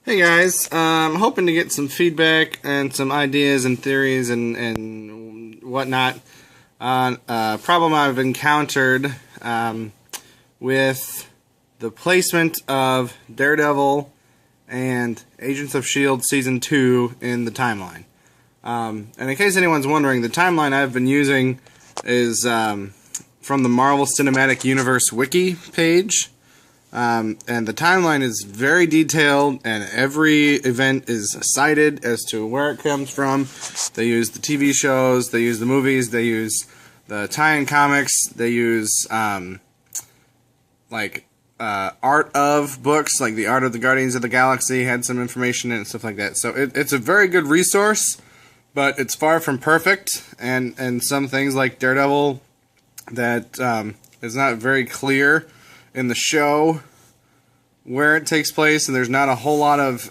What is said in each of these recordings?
Hey guys, I'm hoping to get some feedback and some ideas and theories and whatnot on a problem I've encountered with the placement of Daredevil and Agents of S.H.I.E.L.D. Season 2 in the timeline. And in case anyone's wondering, the timeline I've been using is from the Marvel Cinematic Universe Wiki page. And the timeline is very detailed, and every event is cited as to where it comes from. They use the TV shows, they use the movies, they use the tie-in comics, they use art of books, like the Art of the Guardians of the Galaxy had some information in it and stuff like that. So it's a very good resource, but it's far from perfect, and some things like Daredevil that is not very clear in the show where it takes place, and there's not a whole lot of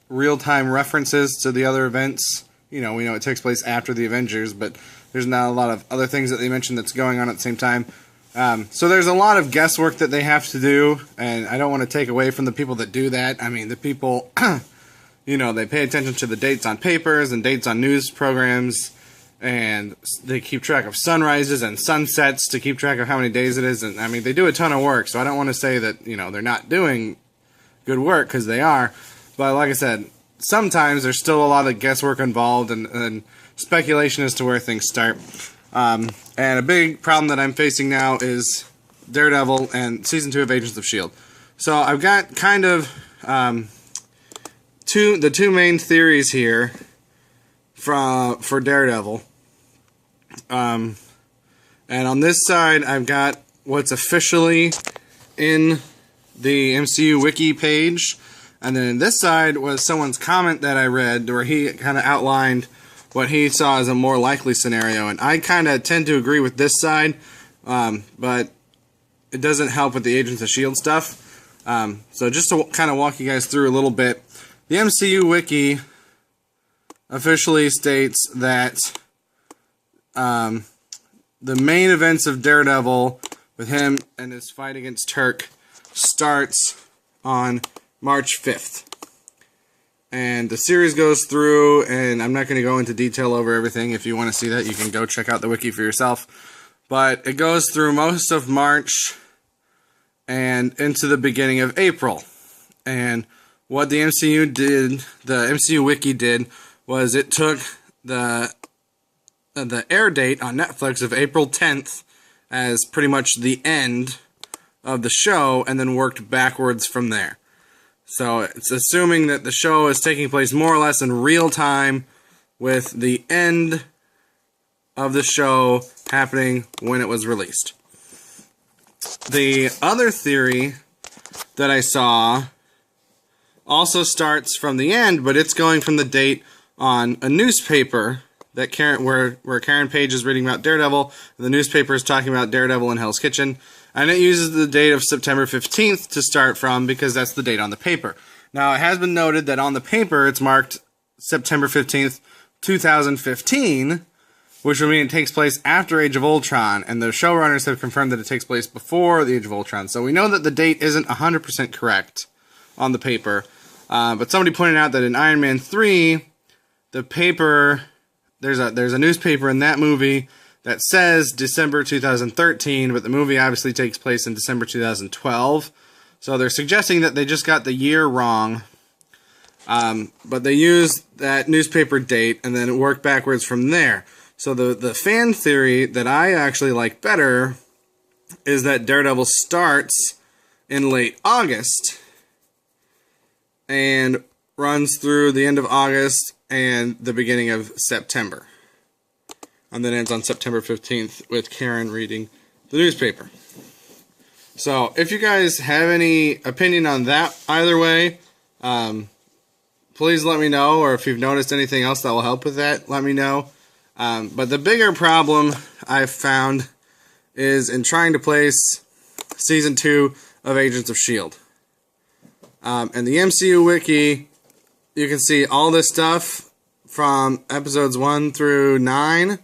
real-time references to the other events. You know, we know it takes place after the Avengers, but there's not a lot of other things that they mention that's going on at the same time. So there's a lot of guesswork that they have to do, and I don't want to take away from the people that do that. I mean, the people, you know, they pay attention to the dates on papers and dates on news programs, and they keep track of sunrises and sunsets to keep track of how many days it is. And I mean, they do a ton of work, so I don't want to say that, you know, they're not doing good work, because they are. But like I said, sometimes there's still a lot of guesswork involved and speculation as to where things start. And a big problem that I'm facing now is Daredevil and Season 2 of Agents of S.H.I.E.L.D. So I've got kind of the two main theories here for Daredevil. And on this side, I've got what's officially in the MCU Wiki page. And then this side was someone's comment that I read where he kind of outlined what he saw as a more likely scenario. And I kind of tend to agree with this side, but it doesn't help with the Agents of S.H.I.E.L.D. stuff. So just to kind of walk you guys through a little bit, the MCU Wiki officially states that the main events of Daredevil with him and his fight against Turk starts on March 5th. And the series goes through, and I'm not going to go into detail over everything. If you want to see that, you can go check out the wiki for yourself. But it goes through most of March and into the beginning of April. And what the MCU did, the MCU Wiki did, was it took the air date on Netflix of April 10th as pretty much the end of the show, and then worked backwards from there. So it's assuming that the show is taking place more or less in real time, with the end of the show happening when it was released. The other theory that I saw also starts from the end, but it's going from the date on a newspaper that where Karen Page is reading about Daredevil, and the newspaper is talking about Daredevil in Hell's Kitchen, and it uses the date of September 15th to start from, because that's the date on the paper. Now, it has been noted that on the paper it's marked September 15th, 2015, which would mean it takes place after Age of Ultron, and the showrunners have confirmed that it takes place before the Age of Ultron. So we know that the date isn't 100% correct on the paper, but somebody pointed out that in Iron Man 3, the paper, there's a newspaper in that movie that says December 2013, but the movie obviously takes place in December 2012. So they're suggesting that they just got the year wrong, but they used that newspaper date and then it worked backwards from there. So the fan theory that I actually like better is that Daredevil starts in late August and runs through the end of August and the beginning of September, and then ends on September 15th with Karen reading the newspaper. So if you guys have any opinion on that either way, please let me know, or if you've noticed anything else that will help with that, let me know. But the bigger problem I've found is in trying to place Season 2 of Agents of S.H.I.E.L.D. And the MCU Wiki, you can see all this stuff from episodes 1 through 9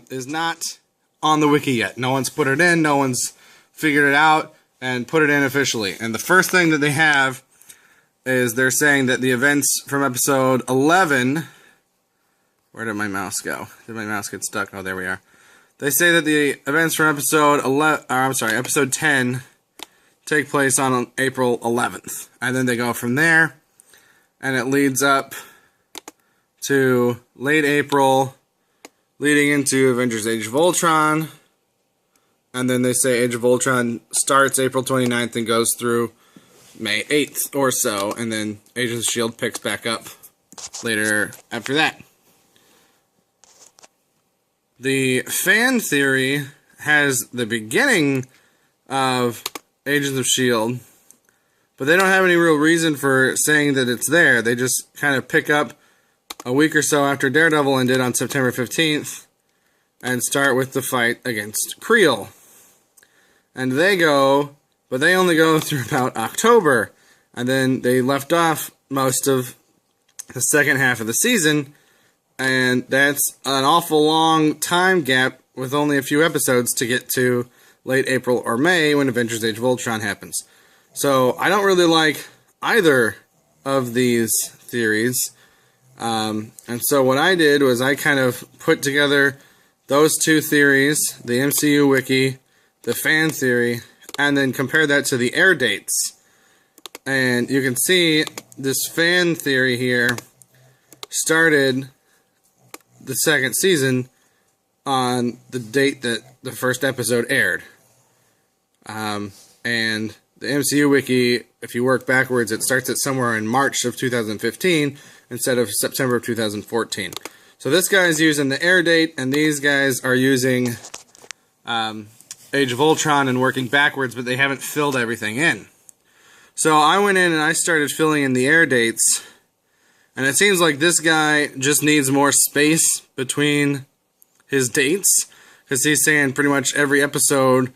is not on the wiki yet. No one's put it in, no one's figured it out and put it in officially. And the first thing that they have is they're saying that the events from episode 11... Where did my mouse go? Did my mouse get stuck? Oh, there we are. They say that the events from episode 10 take place on April 11th. And then they go from there, and it leads up to late April, leading into Avengers Age of Ultron. And then they say Age of Ultron starts April 29th and goes through May 8th or so. And then Agents of S.H.I.E.L.D. picks back up later after that. The fan theory has the beginning of Agents of S.H.I.E.L.D., but they don't have any real reason for saying that it's there. They just kind of pick up a week or so after Daredevil ended on September 15th and start with the fight against Creel. And they go, but they only go through about October, and then they left off most of the second half of the season, and that's an awful long time gap with only a few episodes to get to late April or May when Avengers Age of Ultron happens. So I don't really like either of these theories. And so what I did was I kind of put together those two theories, the MCU Wiki, the fan theory, and then compared that to the air dates. And you can see this fan theory here started the second season on the date that the first episode aired. And the MCU Wiki, if you work backwards, it starts at somewhere in March of 2015 instead of September of 2014. So this guy is using the air date, and these guys are using Age of Ultron and working backwards, but they haven't filled everything in. So I went in and I started filling in the air dates, and it seems like this guy just needs more space between his dates, because he's saying pretty much every episode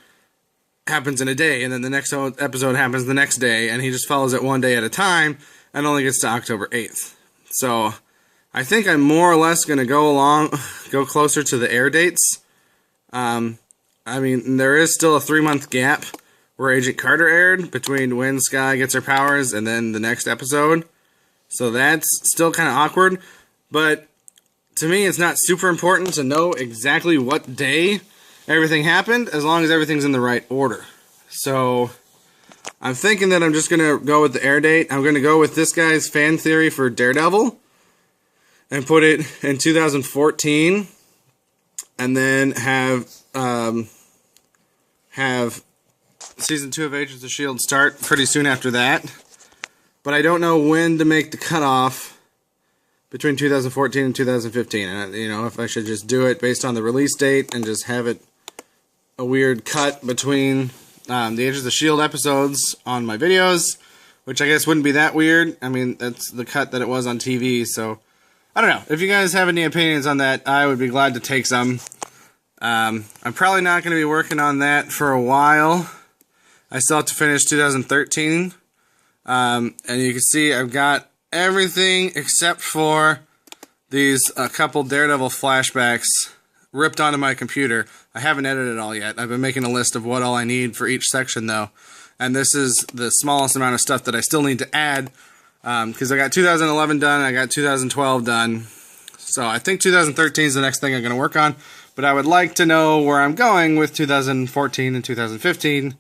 happens in a day, and then the next episode happens the next day, and he just follows it one day at a time, and only gets to October 8th. So I think I'm more or less going to go closer to the air dates. I mean, there is still a 3-month gap where Agent Carter aired between when Skye gets her powers and then the next episode. So that's still kind of awkward, but to me it's not super important to know exactly what day everything happened, as long as everything's in the right order. So I'm thinking that I'm just going to go with the air date. I'm going to go with this guy's fan theory for Daredevil and put it in 2014, and then have Season 2 of Agents of S.H.I.E.L.D. start pretty soon after that. But I don't know when to make the cutoff between 2014 and 2015. And, you know, if I should just do it based on the release date and just have it a weird cut between the Agents of S.H.I.E.L.D. episodes on my videos, which I guess wouldn't be that weird. I mean, that's the cut that it was on TV, so I don't know. If you guys have any opinions on that, I would be glad to take some. I'm probably not going to be working on that for a while. I still have to finish 2013. And you can see I've got everything except for these couple Daredevil flashbacks ripped onto my computer. I haven't edited it all yet. I've been making a list of what all I need for each section, though. And this is the smallest amount of stuff that I still need to add, because I got 2011 done, I got 2012 done. So I think 2013 is the next thing I'm going to work on. But I would like to know where I'm going with 2014 and 2015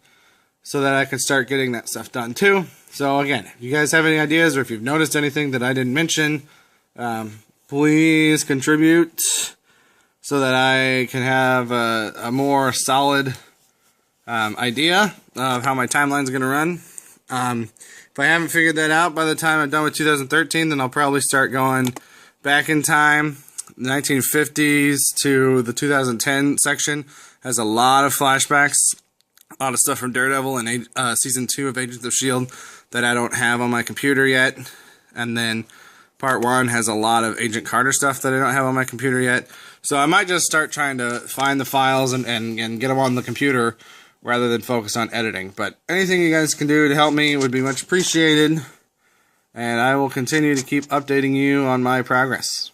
so that I can start getting that stuff done, too. So again, if you guys have any ideas or if you've noticed anything that I didn't mention, please contribute so that I can have a more solid idea of how my timeline is going to run. If I haven't figured that out by the time I'm done with 2013, then I'll probably start going back in time. The 1950s to the 2010 section has a lot of flashbacks, a lot of stuff from Daredevil and Season 2 of Agents of S.H.I.E.L.D. that I don't have on my computer yet. And then Part 1 has a lot of Agent Carter stuff that I don't have on my computer yet. So I might just start trying to find the files and get them on the computer rather than focus on editing. But anything you guys can do to help me would be much appreciated. And I will continue to keep updating you on my progress.